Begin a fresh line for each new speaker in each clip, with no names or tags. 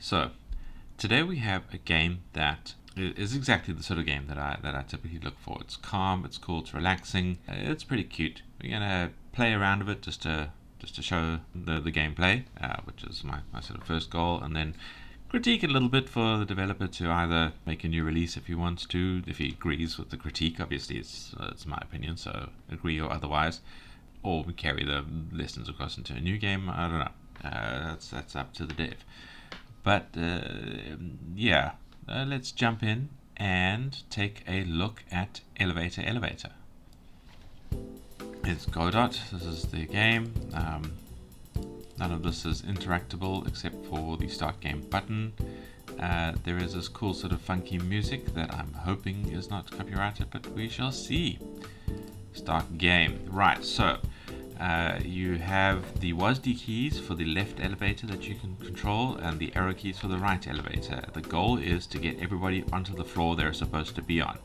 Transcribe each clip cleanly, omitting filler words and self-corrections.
So today we have a game that is exactly the sort of game that I typically look for. It's calm, it's cool, it's relaxing, it's pretty cute. We're gonna play around with it just to show the gameplay, which is my sort of first goal, and then critique it a little bit for the developer to either make a new release if he wants to, if he agrees with the critique. Obviously, it's my opinion, so agree or otherwise, or we carry the lessons across into a new game. I don't know. That's up to the dev. But yeah, let's jump in and take a look at Elevator Elevator. It's Godot. This is the game. None of this is interactable except for the start game button. There is this cool sort of funky music that I'm hoping is not copyrighted, but we shall see. Start game. Right, so you have the WASD keys for the left elevator that you can control and the arrow keys for the right elevator. The goal is to get everybody onto the floor they're supposed to be on.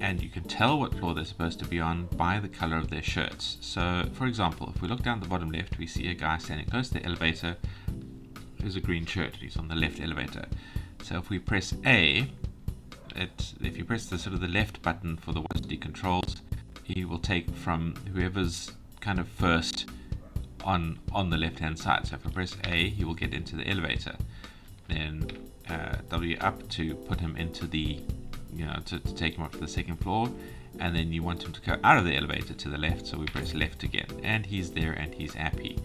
And you can tell what floor they're supposed to be on by the color of their shirts. So, for example, if we look down the bottom left, we see a guy standing close to the elevator who's a green shirt. He's on the left elevator. So if we press A, if you press the sort of the left button for the WASD controls, he will take from whoever's kind of first on the left hand side. So if I press A, he will get into the elevator. Then W up to put him into the, to take him up to the second floor, and then you want him to go out of the elevator to the left, so we press left again, and he's there and he's happy.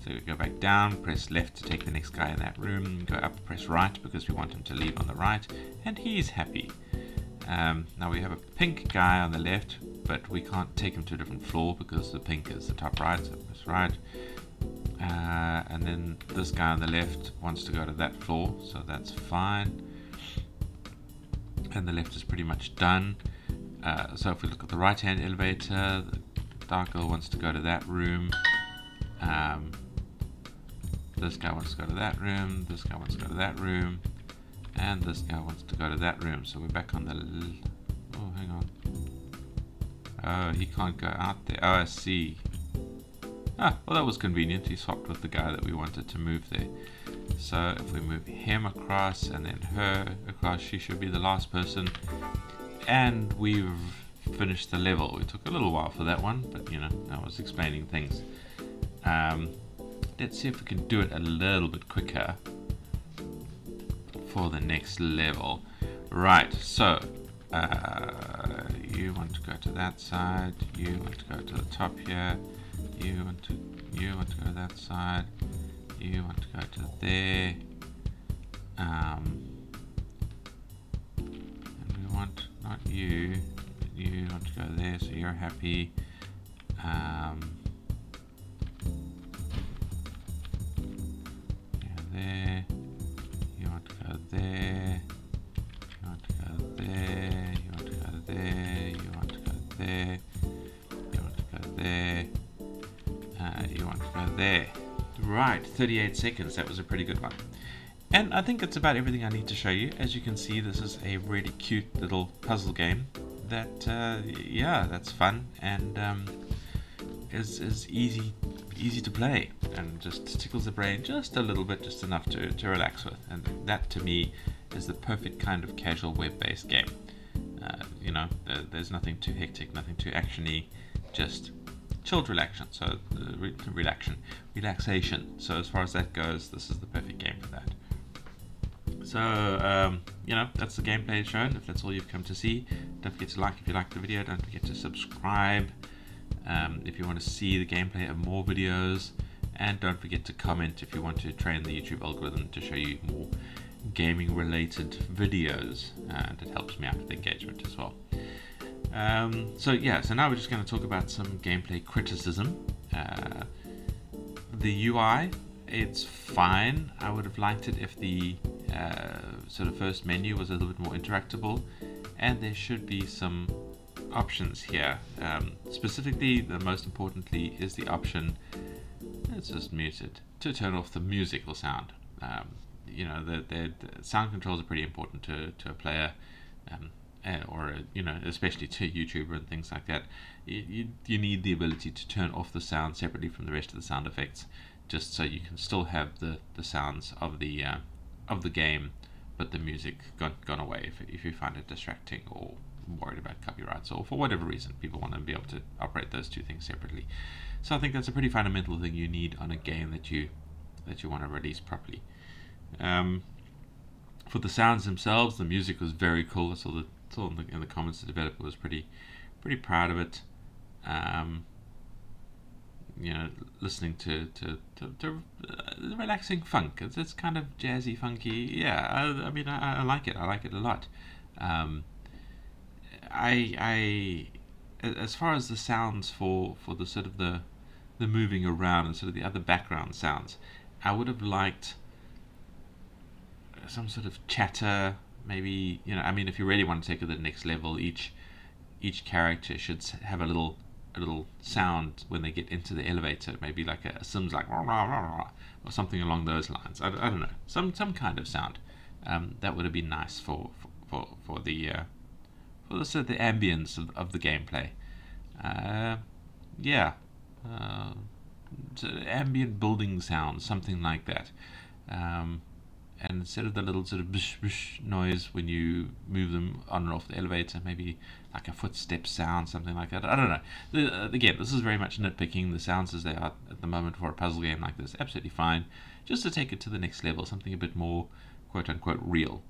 So we go back down, press left to take the next guy in that room, go up, press right because we want him to leave on the right, and he's happy. Now we have a pink guy on the left, but we can't take him to a different floor because the pink is the top right, so press right. And then this guy on the left wants to go to that floor, so that's fine. And the left is pretty much done. So if we look at the right hand elevator, the dark girl wants to go to that room. This guy wants to go to that room, this guy wants to go to that room, and this guy wants to go to that room. So we're back on the... oh, hang on. Oh, he can't go out there. Oh, I see. Ah, well, that was convenient. He swapped with the guy that we wanted to move there. So if we move him across and then her across, she should be the last person. And we've finished the level. It took a little while for that one, but I was explaining things. Let's see if we can do it a little bit quicker for the next level. Right, so you want to go to that side, you want to go to the top here, you want to go to that side, you want to go to there, and we want not you want to go there, so you're happy. There, you want to go there, you want to go there, you want to go there, you want to go there, you want to go there, you want to go there. Right, 38 seconds, that was a pretty good one. And I think that's about everything I need to show you. As you can see, this is a really cute little puzzle game that, that's fun and is easy to play and just tickles the brain just a little bit, just enough to relax with. And that to me is the perfect kind of casual web-based game. There's nothing too hectic, nothing too actiony, just chilled relaxation. So relaxation. So as far as that goes, this is the perfect game for that. So that's the gameplay shown. If that's all you've come to see, don't forget to like if you like the video. Don't forget to subscribe if you want to see the gameplay of more videos, and don't forget to comment if you want to train the YouTube algorithm to show you more gaming related videos. That helps me out with engagement as well. So now we're just going to talk about some gameplay criticism. The UI, it's fine. I would have liked it if the sort of first menu was a little bit more interactable, and there should be some options here. Specifically, the most importantly is the option, it's just muted, to turn off the musical sound. The sound controls are pretty important to a player, or especially to a YouTuber and things like that. You need the ability to turn off the sound separately from the rest of the sound effects just so you can still have the sounds of the game, but the music gone away if you find it distracting or worried about copyrights, or for whatever reason people want to be able to operate those two things separately. So I think that's a pretty fundamental thing you need on a game that you want to release properly. For the sounds themselves, the music was very cool. I saw in the comments the developer was pretty proud of it. Listening to relaxing funk. It's kind of jazzy, funky. Yeah, I mean, I like it. I like it a lot. I as far as the sounds for the sort of the moving around and sort of the other background sounds, I would have liked some sort of chatter. Maybe, I mean, if you really want to take it to the next level, each character should have a little sound when they get into the elevator. Maybe like a Sims, like rah, rah, rah, rah, or something along those lines. I don't know, some kind of sound. That would have been nice for the sort of the ambience of the gameplay. Yeah, sort of ambient building sounds, something like that. And instead of the little sort of bish bish noise when you move them on and off the elevator, maybe like a footstep sound, something like that. I don't know. Again, this is very much nitpicking. The sounds as they are at the moment for a puzzle game like this, absolutely fine. Just to take it to the next level, something a bit more quote unquote real.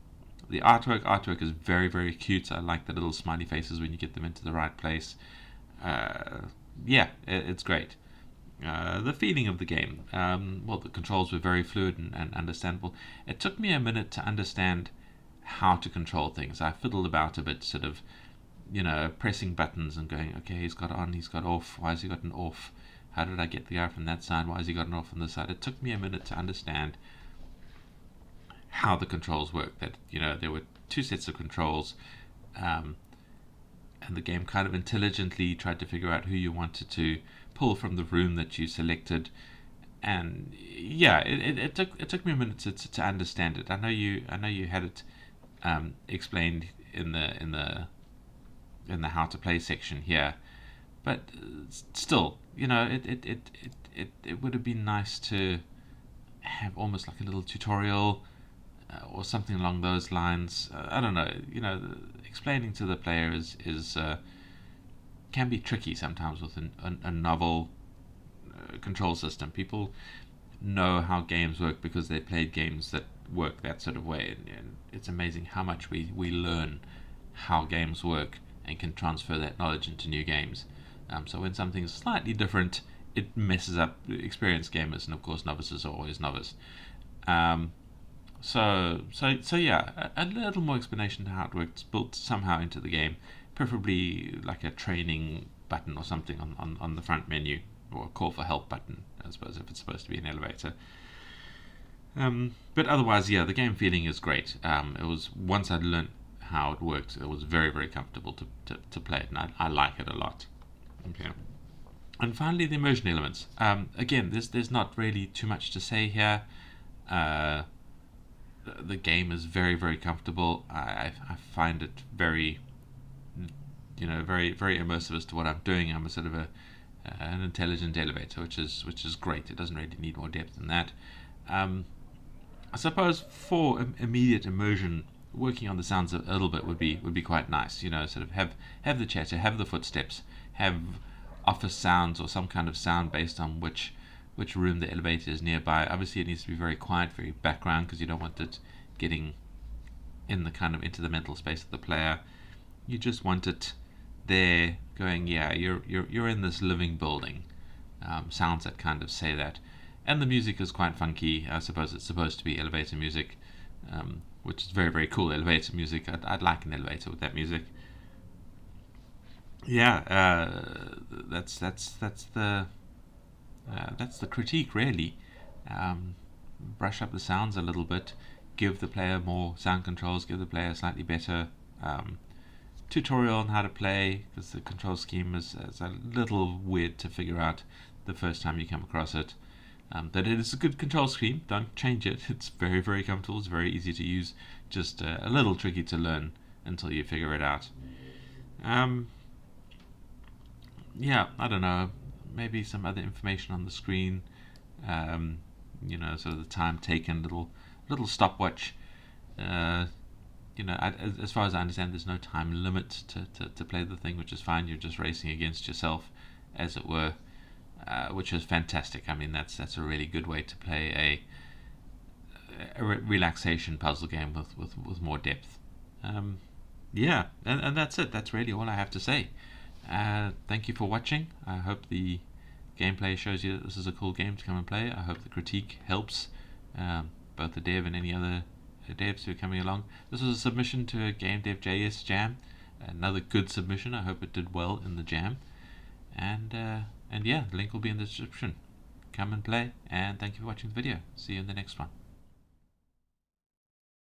The artwork is very, very cute. I like the little smiley faces when you get them into the right place. It's great. The feeling of the game, the controls were very fluid and understandable. It took me a minute to understand how to control things. I fiddled about a bit, sort of, pressing buttons and going, okay, he's got on, he's got off, why has he got an off? How did I get the guy from that side? Why has he got an off on this side? It took me a minute to understand how the controls work. That, there were two sets of controls, and the game kind of intelligently tried to figure out who you wanted to pull from the room that you selected. And yeah, it took me a minute to understand it. I know you had it explained in the how to play section here, but still, it would have been nice to have almost like a little tutorial, or something along those lines. I don't know. Explaining to the player is can be tricky sometimes with a novel control system. People know how games work because they played games that work that sort of way, and it's amazing how much we learn how games work and can transfer that knowledge into new games. So when something's slightly different, it messes up experienced gamers, and of course novices are always novice. So yeah, a little more explanation to how it works built somehow into the game, preferably like a training button or something on the front menu, or a call for help button, I suppose, if it's supposed to be an elevator. But otherwise, yeah, the game feeling is great. It was, once I'd learned how it works, it was very, very comfortable to play it, and I like it a lot. Okay. And finally, the immersion elements. Again, there's not really too much to say here. The game is very, very comfortable. I find it very, very, very immersive as to what I'm doing. I'm a sort of an intelligent elevator, which is great. It doesn't really need more depth than that. I suppose for immediate immersion, working on the sounds a little bit would be quite nice. Sort of have the chatter, have the footsteps, have office sounds or some kind of sound based on which room the elevator is nearby. Obviously, it needs to be very quiet, very background, because you don't want it getting in the kind of into the mental space of the player. You just want it there, going, yeah, you're in this living building. Sounds that kind of say that, and the music is quite funky. I suppose it's supposed to be elevator music, which is very, very cool. Elevator music. I'd like an elevator with that music. Yeah, that's the critique, really. Brush up the sounds a little bit, give the player more sound controls, give the player a slightly better tutorial on how to play, because the control scheme is a little weird to figure out the first time you come across it. But it is a good control scheme, don't change it. It's very, very comfortable, it's very easy to use, just a little tricky to learn until you figure it out. Yeah, I don't know, maybe some other information on the screen. Sort of the time taken, little stopwatch. As far as I understand, there's no time limit to play the thing, which is fine. You're just racing against yourself, as it were, which is fantastic. I mean, that's a really good way to play a relaxation puzzle game with more depth. Yeah, and that's it. That's really all I have to say. Thank you for watching. I hope the gameplay shows you that this is a cool game to come and play. I hope the critique helps both the dev and any other devs who are coming along. This was a submission to a Game Dev JS jam. Another good submission. I hope it did well in the jam. And yeah, the link will be in the description. Come and play, and thank you for watching the video. See you in the next one.